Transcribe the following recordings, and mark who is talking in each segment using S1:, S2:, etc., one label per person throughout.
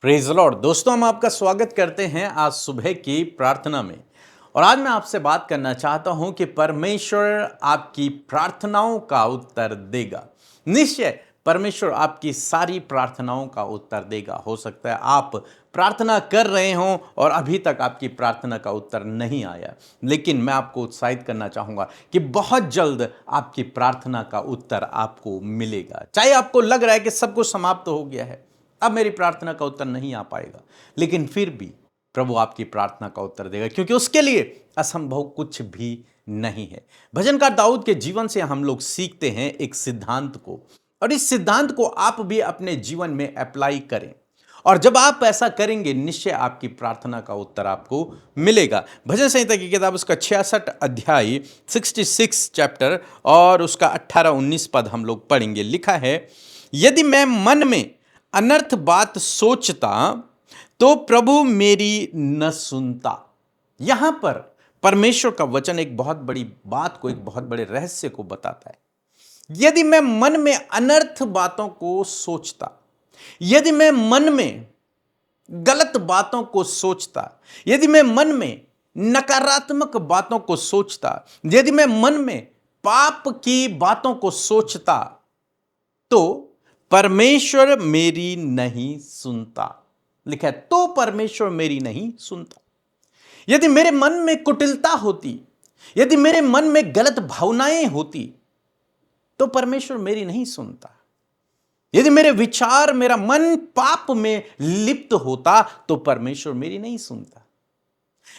S1: Praise Lord. दोस्तों, हम आपका स्वागत करते हैं आज सुबह की प्रार्थना में। और आज मैं आपसे बात करना चाहता हूं कि परमेश्वर आपकी प्रार्थनाओं का उत्तर देगा। निश्चय परमेश्वर आपकी सारी प्रार्थनाओं का उत्तर देगा। हो सकता है आप प्रार्थना कर रहे हों और अभी तक आपकी प्रार्थना का उत्तर नहीं आया, लेकिन मैं आपको उत्साहित करना चाहूंगा कि बहुत जल्द आपकी प्रार्थना का उत्तर आपको मिलेगा। चाहे आपको लग रहा है कि सब कुछ समाप्त हो गया है, अब मेरी प्रार्थना का उत्तर नहीं आ पाएगा, लेकिन फिर भी प्रभु आपकी प्रार्थना का उत्तर देगा, क्योंकि उसके लिए असंभव कुछ भी नहीं है। भजनकार दाऊद के जीवन से हम लोग सीखते हैं एक सिद्धांत को, और इस सिद्धांत को आप भी अपने जीवन में अप्लाई करें। और जब आप ऐसा करेंगे, निश्चय आपकी प्रार्थना का उत्तर आपको मिलेगा। भजन संहिता की किताब उसका 66 अध्याय 66 चैप्टर और उसका 18-19 पद हम लोग पढ़ेंगे। लिखा है, यदि मैं मन में अनर्थ बात सोचता तो प्रभु मेरी न सुनता। यहां पर परमेश्वर का वचन एक बहुत बड़ी बात को, एक बहुत बड़े रहस्य को बताता है। यदि मैं मन में अनर्थ बातों को सोचता, यदि मैं मन में गलत बातों को सोचता, यदि मैं मन में नकारात्मक बातों को सोचता, यदि मैं मन में पाप की बातों को सोचता, तो परमेश्वर मेरी नहीं सुनता। लिखा है, तो परमेश्वर मेरी नहीं सुनता। यदि मेरे मन में कुटिलता होती, यदि मेरे मन में गलत भावनाएं होती, तो परमेश्वर मेरी नहीं सुनता। यदि मेरे विचार, मेरा मन पाप में लिप्त होता, तो परमेश्वर मेरी नहीं सुनता।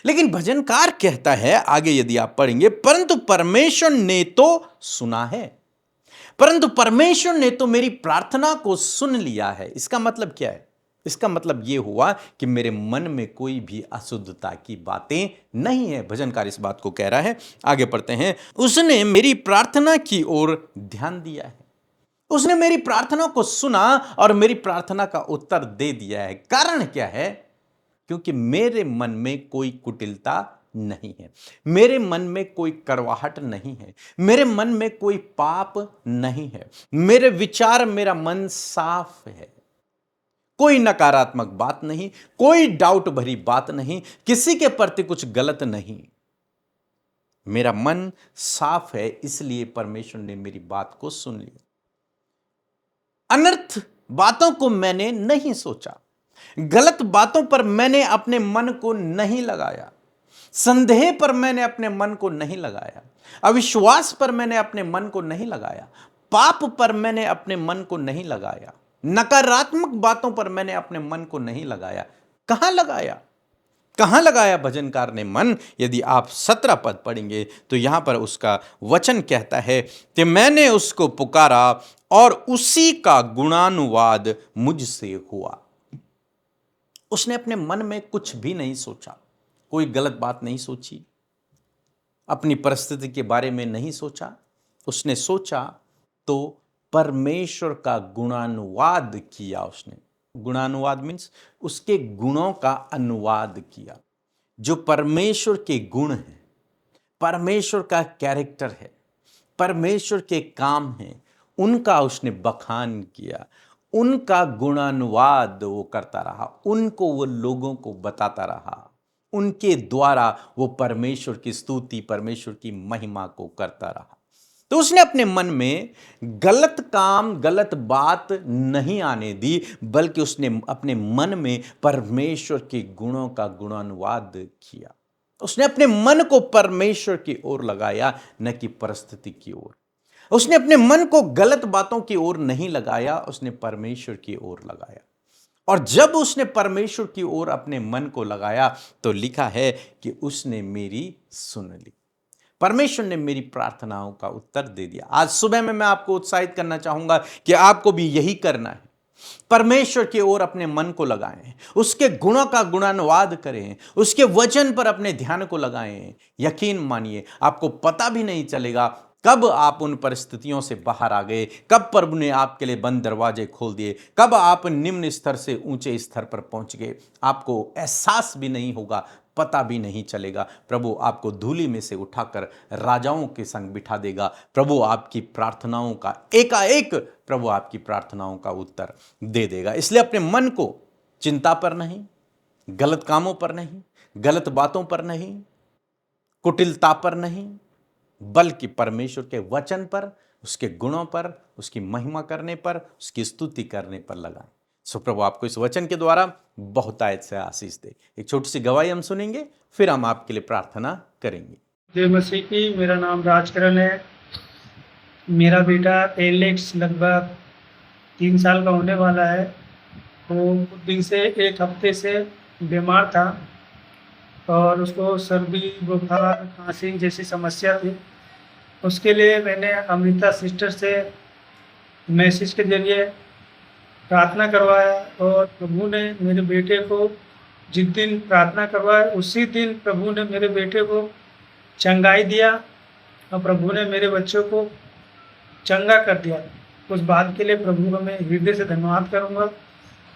S1: लेकिन भजनकार कहता है आगे, यदि आप पढ़ेंगे, परंतु परमेश्वर ने तो सुना है, परंतु परमेश्वर ने तो मेरी प्रार्थना को सुन लिया है। इसका मतलब क्या है? इसका मतलब यह हुआ कि मेरे मन में कोई भी अशुद्धता की बातें नहीं है। भजनकार इस बात को कह रहा है। आगे पढ़ते हैं, उसने मेरी प्रार्थना की ओर ध्यान दिया है, उसने मेरी प्रार्थना को सुना और मेरी प्रार्थना का उत्तर दे दिया है। कारण क्या है? क्योंकि मेरे मन में कोई कुटिलता नहीं है, मेरे मन में कोई करवाहट नहीं है, मेरे मन में कोई पाप नहीं है, मेरे विचार, मेरा मन साफ है, कोई नकारात्मक बात नहीं, कोई डाउट भरी बात नहीं, किसी के प्रति कुछ गलत नहीं। मेरा मन साफ है, इसलिए परमेश्वर ने मेरी बात को सुन लिया। अनर्थ बातों को मैंने नहीं सोचा, गलत बातों पर मैंने अपने मन को नहीं लगाया, संदेह पर मैंने अपने मन को नहीं लगाया, अविश्वास पर मैंने अपने मन को नहीं लगाया, पाप पर मैंने अपने मन को नहीं लगाया, नकारात्मक बातों पर मैंने अपने मन को नहीं लगाया। कहां लगाया? कहां लगाया भजनकार ने मन? यदि आप 17 पद पढ़ेंगे तो यहां पर उसका वचन कहता है कि मैंने उसको पुकारा और उसी का गुणानुवाद मुझसे हुआ। उसने अपने मन में कुछ भी नहीं सोचा, कोई गलत बात नहीं सोची, अपनी परिस्थिति के बारे में नहीं सोचा। उसने सोचा तो परमेश्वर का गुणानुवाद किया। उसने गुणानुवाद मीन्स उसके गुणों का अनुवाद किया। जो परमेश्वर के गुण हैं, परमेश्वर का कैरेक्टर है, परमेश्वर के काम हैं, उनका उसने बखान किया, उनका गुणानुवाद वो करता रहा, उनको वो लोगों को बताता रहा, उनके द्वारा वो परमेश्वर की स्तुति, परमेश्वर की महिमा को करता रहा। तो उसने अपने मन में गलत काम, गलत बात नहीं आने दी, बल्कि उसने अपने मन में परमेश्वर के गुणों का गुणानुवाद किया। उसने अपने मन को परमेश्वर की ओर लगाया, न कि परिस्थिति की ओर। उसने अपने मन को गलत बातों की ओर नहीं लगाया, उसने परमेश्वर की ओर लगाया। और जब उसने परमेश्वर की ओर अपने मन को लगाया तो लिखा है कि उसने मेरी सुन ली। परमेश्वर ने मेरी प्रार्थनाओं का उत्तर दे दिया। आज सुबह में मैं आपको उत्साहित करना चाहूंगा कि आपको भी यही करना है। परमेश्वर की ओर अपने मन को लगाएं, उसके गुणों का गुणानुवाद करें, उसके वचन पर अपने ध्यान को लगाएं। यकीन मानिए, आपको पता भी नहीं चलेगा कब आप उन परिस्थितियों से बाहर आ गए, कब प्रभु ने आपके लिए बंद दरवाजे खोल दिए, कब आप निम्न स्तर से ऊंचे स्तर पर पहुंच गए। आपको एहसास भी नहीं होगा, पता भी नहीं चलेगा। प्रभु आपको धूलि में से उठाकर राजाओं के संग बिठा देगा। प्रभु आपकी प्रार्थनाओं का एकाएक, प्रभु आपकी प्रार्थनाओं का उत्तर दे देगा। इसलिए अपने मन को चिंता पर नहीं, गलत कामों पर नहीं, गलत बातों पर नहीं, कुटिलता पर नहीं, बल्कि परमेश्वर के वचन पर, उसके गुणों पर, उसकी महिमा करने पर, उसकी स्तुति करने पर लगाएं। सो प्रभु आपको इस वचन के द्वारा बहुतायत से आशीष दे। एक छोटी सी गवाही हम सुनेंगे, फिर हम आपके लिए प्रार्थना करेंगे।
S2: जय मसीह की। मेरा नाम राजकरण है। मेरा बेटा एलेक्स लगभग 3 साल का होने वाला है। वो कुछ दिन से, 1 हफ्ते से बीमार था और उसको सर्दी, बुखार, खांसी जैसी समस्या थी। उसके लिए मैंने अमृता सिस्टर से मैसेज के जरिए प्रार्थना करवाया और प्रभु ने मेरे बेटे को, जिस दिन प्रार्थना करवाया उसी दिन प्रभु ने मेरे बेटे को चंगाई दिया और प्रभु ने मेरे बच्चों को चंगा कर दिया। उस बात के लिए प्रभु का मैं हृदय से धन्यवाद करूंगा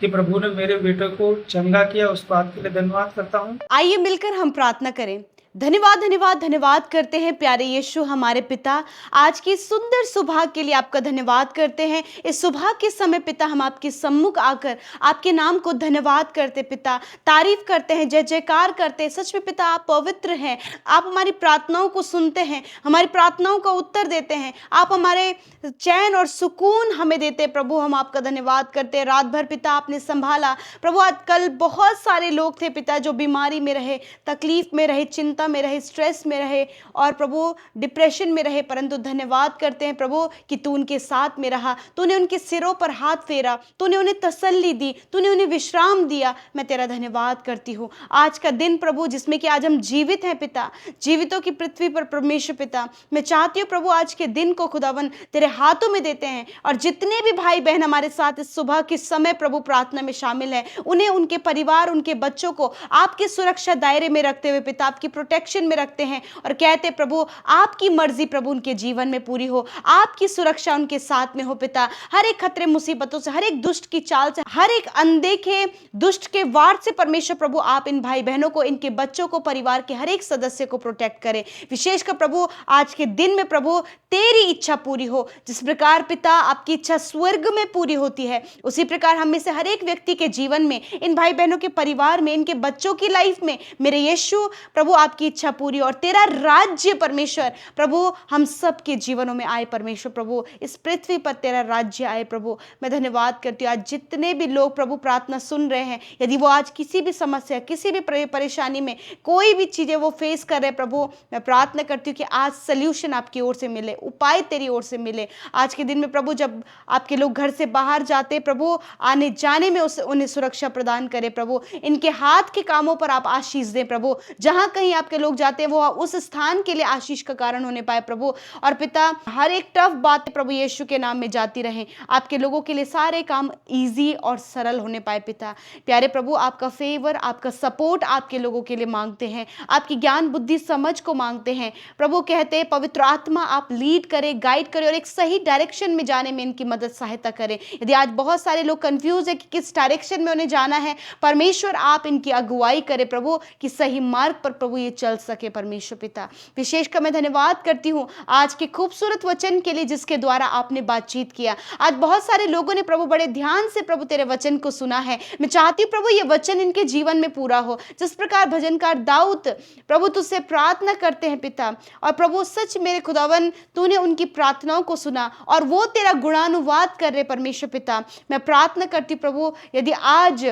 S2: कि प्रभु ने मेरे बेटे को चंगा किया। उस बात के लिए धन्यवाद करता हूं।
S3: आइए मिलकर हम प्रार्थना करें। धन्यवाद धन्यवाद धन्यवाद करते हैं प्यारे यीशु हमारे पिता, आज की सुंदर सुबह के लिए आपका धन्यवाद करते हैं। इस सुबह के समय पिता हम आपके सम्मुख आकर आपके नाम को धन्यवाद करते पिता, तारीफ करते हैं, जय जयकार करते हैं। सच में पिता आप पवित्र हैं, आप हमारी प्रार्थनाओं को सुनते हैं, हमारी प्रार्थनाओं का उत्तर देते हैं, आप हमारे चैन और सुकून हमें देते। प्रभु हम आपका धन्यवाद करते हैं। रात भर पिता आपने संभाला प्रभु। आज कल बहुत सारे लोग थे पिता जो बीमारी में रहे, तकलीफ में रहे, चिंता में रहे, स्ट्रेस में रहे और प्रभु डिप्रेशन में रहे, परंतु धन्यवाद करते हैं प्रभु कि तू उनके साथ में रहा, तूने उनके सिरों पर हाथ फेरा, तूने उन्हें तसल्ली दी, तूने उन्हें विश्राम दिया। मैं तेरा धन्यवाद करती हूँ। आज का दिन प्रभु जिसमें कि आज हम जीवित हैं पिता, जीवितों की पृथ्वी पर परमेश्वर पिता, मैं चाहती हूँ प्रभु आज के दिन को खुदावन तेरे हाथों में देते हैं और जितने भी भाई बहन हमारे साथ इस सुबह के समय प्रभु प्रार्थना में शामिल हैं, उन्हें, उनके परिवार, उनके बच्चों को आपके सुरक्षा दायरे में रखते हुए पिता आपकी प्रोटेक्शन में रखते हैं और कहते प्रभु आपकी मर्जी प्रभु उनके जीवन में पूरी हो, आपकी सुरक्षा उनके साथ में हो पिता। हर एक खतरे मुसीबतों से, हर एक दुष्ट की चाल से, हर एक अनदेखे दुष्ट के वार से परमेश्वर प्रभु आप इन भाई बहनों को, इनके बच्चों को, परिवार के हर एक सदस्य को प्रोटेक्ट करें। विशेषकर प्रभु आज के दिन में प्रभु तेरी इच्छा पूरी हो। जिस प्रकार पिता आपकी इच्छा स्वर्ग में पूरी होती है, उसी प्रकार हम में से हर एक व्यक्ति के जीवन में, इन भाई बहनों के परिवार में, इनके बच्चों की लाइफ में मेरे यीशु प्रभु आपकी इच्छा पूरी और तेरा राज्य परमेश्वर प्रभु हम सब के जीवनों में आए। परमेश्वर प्रभु इस पृथ्वी पर तेरा राज्य आए। प्रभु मैं धन्यवाद करती हूँ आज जितने भी लोग प्रभु प्रार्थना सुन रहे हैं, यदि वो आज किसी भी समस्या, किसी भी परेशानी में, कोई भी चीजें वो फेस कर रहे हैं प्रभु, मैं प्रार्थना करती हूँ कि आज सल्यूशन आपकी ओर से मिले, उपाय तेरी ओर से मिले। आज के दिन में प्रभु जब आपके लोग घर से बाहर जाते प्रभु, आने जाने में उन्हें सुरक्षा प्रदान करे प्रभु, इनके हाथ के कामों पर आप आशीष दें प्रभु। जहां कहीं आपके लोग जाते हैं वो उस स्थान के लिए आशीष का कारण होने पाए प्रभु। और पिता हर एक टफ बात प्रभु यीशु के नाम में जाती रहे, आपके लोगों के लिए सारे काम इजी और सरल होने पाए पिता। प्यारे प्रभु आपका फेवर, आपका सपोर्ट आपके लोगों के लिए मांगते हैं, आपकी ज्ञान बुद्धि समझ को मांगते हैं प्रभु। कहते हैं पवित्र आत्मा आप लीड करे, गाइड करे और एक सही डायरेक्शन में जाने में इनकी मदद सहायता करें। यदि आज बहुत सारे लोग कंफ्यूज है कि किस डायरेक्शन में उन्हें जाना है, परमेश्वर आप इनकी अगुवाई करें प्रभु कि सही मार्ग पर प्रभु ये चल सके। परमेश्वर पिता विशेषकर मैं धन्यवाद करती हूँ आज के खूबसूरत वचन के लिए जिसके द्वारा आपने बातचीत किया। आज बहुत सारे लोगों ने प्रभु बड़े ध्यान से प्रभु तेरे वचन को सुना है। मैं चाहती हूँ प्रभु ये वचन इनके जीवन में पूरा हो। जिस प्रकार भजनकार दाऊद प्रभु तुझसे प्रार्थना करते हैं पिता, और प्रभु सच मेरे खुदावन तूने उनकी प्रार्थनाओं को सुना और वो तेरा गुणानुवाद कर रहे परमेश्वर पिता। मैं प्रार्थना करती प्रभु यदि आज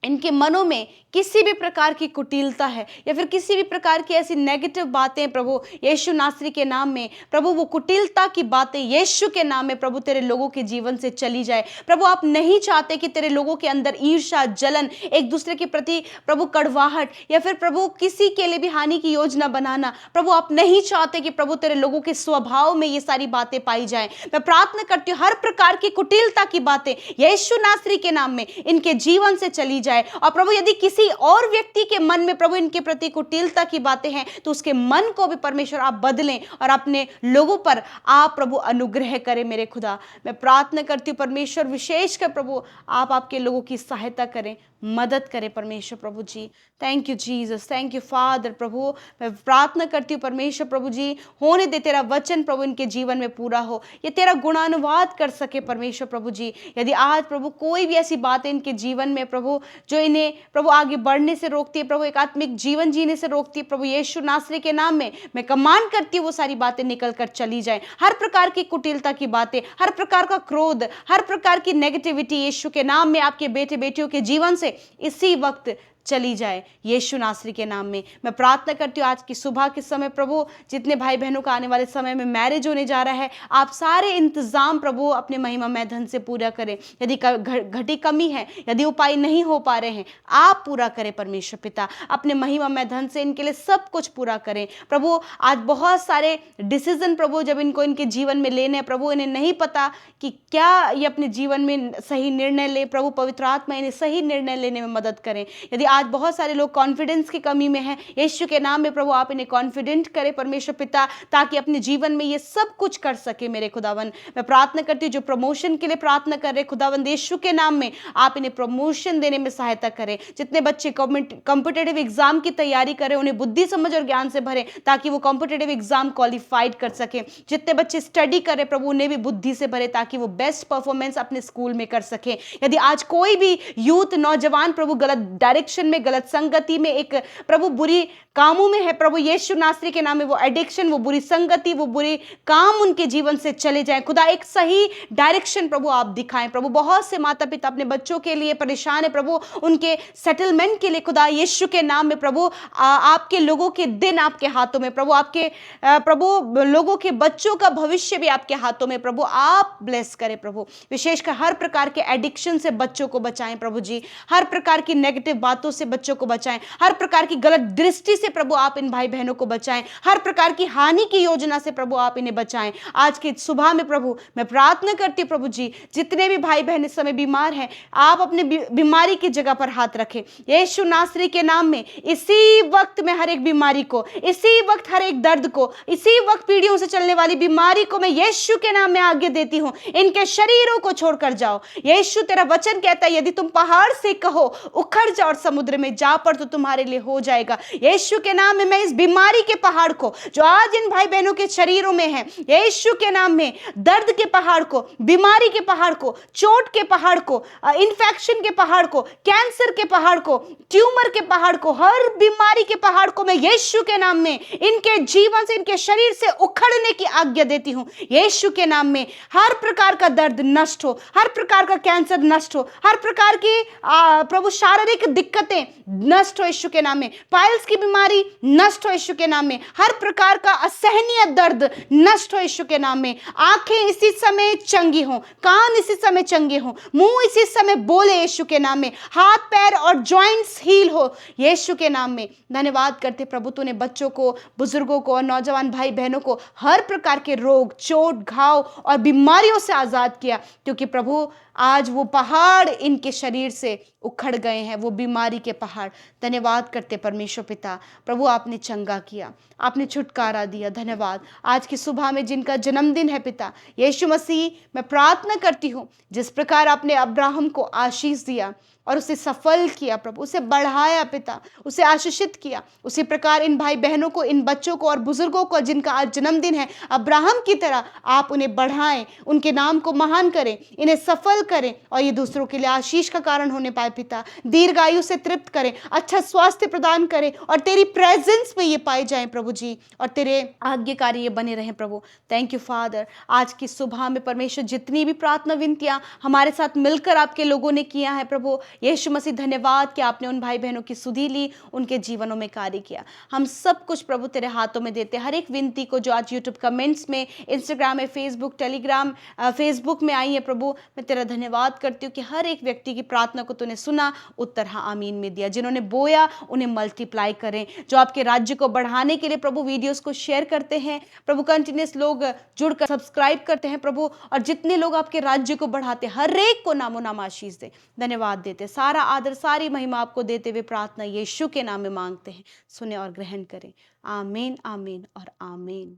S3: इनके मनों में किसी भी प्रकार की कुटिलता है या फिर किसी भी प्रकार की ऐसी नेगेटिव बातें प्रभु यीशु नासरी के नाम में प्रभु, वो कुटिलता की बातें यीशु के नाम में प्रभु तेरे लोगों के जीवन से चली जाए। प्रभु आप नहीं चाहते कि तेरे लोगों के अंदर ईर्ष्या, जलन, एक दूसरे के प्रति प्रभु कड़वाहट या फिर प्रभु किसी के लिए भी हानि की योजना बनाना, प्रभु आप नहीं चाहते कि प्रभु तेरे लोगों के स्वभाव में ये सारी बातें पाई जाएं। मैं प्रार्थना करती हूँ हर प्रकार की कुटिलता की बातें यीशु नासरी के नाम में इनके जीवन से चली जाए। और प्रभु यदि किसी और व्यक्ति के मन में प्रभु इनके प्रति कुटिलता की बातें हैं तो उसके मन को भी परमेश्वर आप बदलें और अपने लोगों पर आप प्रभु अनुग्रह करें। मेरे खुदा मैं प्रार्थना करती हूँ परमेश्वर विशेषकर प्रभु आप आपके लोगों की सहायता करें, मदद करें परमेश्वर प्रभु जी। Thank you Jesus, thank you father. प्रभु मैं प्रार्थना करती हूँ परमेश्वर प्रभु जी, होने दे तेरा वचन प्रभु इनके जीवन में पूरा हो, ये तेरा गुणानुवाद कर सके परमेश्वर प्रभु जी। यदि आज प्रभु कोई भी ऐसी बात है इनके जीवन में प्रभु जो इन्हें प्रभु आगे बढ़ने से रोकती है, प्रभु एक आत्मिक जीवन जीने से रोकती है, प्रभु यीशु नासरी के नाम में मैं कमांड करती हूँ वो सारी बातें निकल कर चली जाए। हर प्रकार की कुटिलता की बातें, हर प्रकार का क्रोध, हर प्रकार की नेगेटिविटी यीशु के नाम में आपके बेटे बेटियों के जीवन से इसी वक्त चली जाए यीशु नासरी के नाम में। मैं प्रार्थना करती हूँ आज की सुबह के समय प्रभु जितने भाई बहनों का आने वाले समय में मैरिज होने जा रहा है, आप सारे इंतजाम प्रभु अपने महिमामय धन से पूरा करें। यदि घटी कमी है, यदि उपाय नहीं हो पा रहे हैं, आप पूरा करें परमेश्वर पिता, अपने महिमामय धन से इनके लिए सब कुछ पूरा करें प्रभु। आज बहुत सारे डिसीजन प्रभु जब इनको इनके जीवन में लेने प्रभु, इन्हें नहीं पता कि क्या ये अपने जीवन में सही निर्णय ले प्रभु, पवित्र आत्मा इन्हें सही निर्णय लेने में मदद करें। यदि आज बहुत सारे लोग कॉन्फिडेंस की कमी में हैं, यीशु के नाम में प्रभु आप इन्हें कॉन्फिडेंट करें परमेश्वर पिता, ताकि अपने जीवन में ये सब कुछ कर सके मेरे खुदावन। मैं प्रार्थना करती हूँ जो प्रमोशन के लिए प्रार्थना कर रहे खुदावन यीशु के नाम में आप इन्हें प्रमोशन देने में सहायता करें। जितने बच्चे कॉम्पिटिटिव एग्जाम की तैयारी करें उन्हें बुद्धि समझ और ज्ञान से भरें ताकि वो कॉम्पिटिटिव एग्जाम क्वालिफाइड कर सके। जितने बच्चे स्टडी करें प्रभु उन्हें भी बुद्धि से भरे ताकि वो बेस्ट परफॉर्मेंस अपने स्कूल में कर सके। यदि आज कोई भी यूथ नौजवान प्रभु गलत डायरेक्शन में, गलत संगति में, एक प्रभु बुरी कामों में है प्रभु यीशु नासरी के नाम में, वो एडिक्शन, वो बुरी संगति, वो बुरे काम उनके जीवन से चले जाएं खुदा। एक सही डायरेक्शन प्रभु आप दिखाएं प्रभु। बहुत से माता पिता अपने बच्चों के लिए परेशान है प्रभु, उनके सेटलमेंट के लिए खुदा यीशु के नाम में प्रभु आपके लोगों के दिन आपके हाथों में प्रभु, आपके प्रभु लोगों के बच्चों का भविष्य भी आपके हाथों में प्रभु। आप ब्लेस करें प्रभु, विशेषकर हर प्रकार के एडिक्शन से बच्चों को बचाएं प्रभु जी, हर प्रकार की नेगेटिव बातों से बच्चों को बचाएं, हर प्रकार की गलत दृष्टि से प्रभु आप इन भाई बहनों को बचाएं, हर प्रकार की हानि की योजना से प्रभु आप इन्हें बचाएं। आज की सुबह में प्रभु मैं प्रार्थना करती हूं प्रभु जी, जितने भी भाई बहन इस समय बीमार हैं आप अपने बीमारी की जगह पर हाथ रखें यीशु नासरी के नाम में। इसी वक्त में हर एक बीमारी को, इसी वक्त हर एक दर्द को, इसी वक्त पीढ़ियों से चलने वाली बीमारी को मैं यीशु के नाम में आगे देती हूं। इनके शरीरों को छोड़कर जाओ यीशु, तेरा वचन कहता है यदि तुम पहाड़ से कहो उखड़ जाओ और समुद्र में जा पर तो तुम्हारे लिए हो जाएगा। यीशु के नाम में मैं इस बीमारी के पहाड़ को जो आज इन भाई बहनों के शरीरों में है, यीशु के नाम में दर्द के पहाड़ को, बीमारी के पहाड़ को, चोट के पहाड़ को, इन्फेक्शन के पहाड़ को, कैंसर के पहाड़ को, ट्यूमर के पहाड़ को, हर बीमारी के पहाड़ को मैं यीशु के नाम में इनके जीवन से, इनके शरीर से उखड़ने की आज्ञा देती हूं यीशु के नाम में। हर प्रकार का दर्द नष्ट हो, हर प्रकार का कैंसर नष्ट हो, हर प्रकार की प्रभु शारीरिक दिक्कतें नष्ट हो यीशु के नाम में, पाइल्स की बीमारी नष्ट हो यीशु के नाम में, हर प्रकार का असहनीय दर्द नष्ट हो यीशु के नाम में। आंखें इसी समय चंगी हो, कान इसी समय चंगे हो, मुंह इसी समय बोले यीशु के नाम में, हाथ पैर और जॉइंट्स हील हो यीशु के नाम में। धन्यवाद करते प्रभु, तूने बच्चों को, बुजुर्गों को और नौजवान भाई बहनों को हर प्रकार के रोग, चोट, घाव और बीमारियों से आजाद किया, क्योंकि प्रभु आज वो पहाड़ इनके शरीर से उखड़ गए हैं, वो बीमारी के पहाड़। धन्यवाद करते परमेश्वर पिता, प्रभु आपने चंगा किया, आपने छुटकारा दिया। धन्यवाद। आज की सुबह में जिनका जन्मदिन है पिता यीशु मसीह, मैं प्रार्थना करती हूँ जिस प्रकार आपने अब्राहम को आशीष दिया और उसे सफल किया प्रभु, उसे बढ़ाया पिता, उसे आशीषित किया, उसी प्रकार इन भाई बहनों को, इन बच्चों को और बुजुर्गों को जिनका आज जन्मदिन है, अब्राहम की तरह आप उन्हें बढ़ाएं, उनके नाम को महान करें, इन्हें सफल करें और ये दूसरों के लिए आशीष का कारण होने पाए पिता। दीर्घायु से तृप्त करें, अच्छा स्वास्थ्य प्रदान करें और तेरी प्रेजेंस में ये पाए जाएं प्रभु जी, और तेरे आज्ञाकारी ये बने रहें प्रभु। Thank you father. आज की सुबह में परमेश्वर जितनी भी प्रार्थना विनतियां हमारे साथ मिलकर आपके लोगों ने किया है प्रभु यीशु मसीह, धन्यवाद कि आपने उन भाई बहनों की सुधि ली, उनके जीवनों में कार्य किया। हम सब कुछ प्रभु तेरे हाथों में देते, हर एक विनती को जो आज यूट्यूब कमेंट्स में, इंस्टाग्राम में, फेसबुक, टेलीग्राम, फेसबुक में आई है प्रभु, मैं तेरा धन्यवाद करती हूँ कि हर एक व्यक्ति की प्रार्थना को तूने सुना, उत्तर हाँ आमीन में दिया। जिन्होंने बोया उन्हें मल्टीप्लाई करें, जो आपके राज्य को बढ़ाने के लिए प्रभु वीडियोस को शेयर करते हैं प्रभु, कंटिन्यूस लोग जुड़कर सब्सक्राइब करते हैं प्रभु, और जितने लोग आपके राज्य को बढ़ाते हर एक को नामो नाम आशीष दे। धन्यवाद देते, सारा आदर सारी महिमा आपको देते हुए प्रार्थना यीशु के नाम में मांगते हैं, सुने और ग्रहण करें। आमीन, आमीन और आमीन।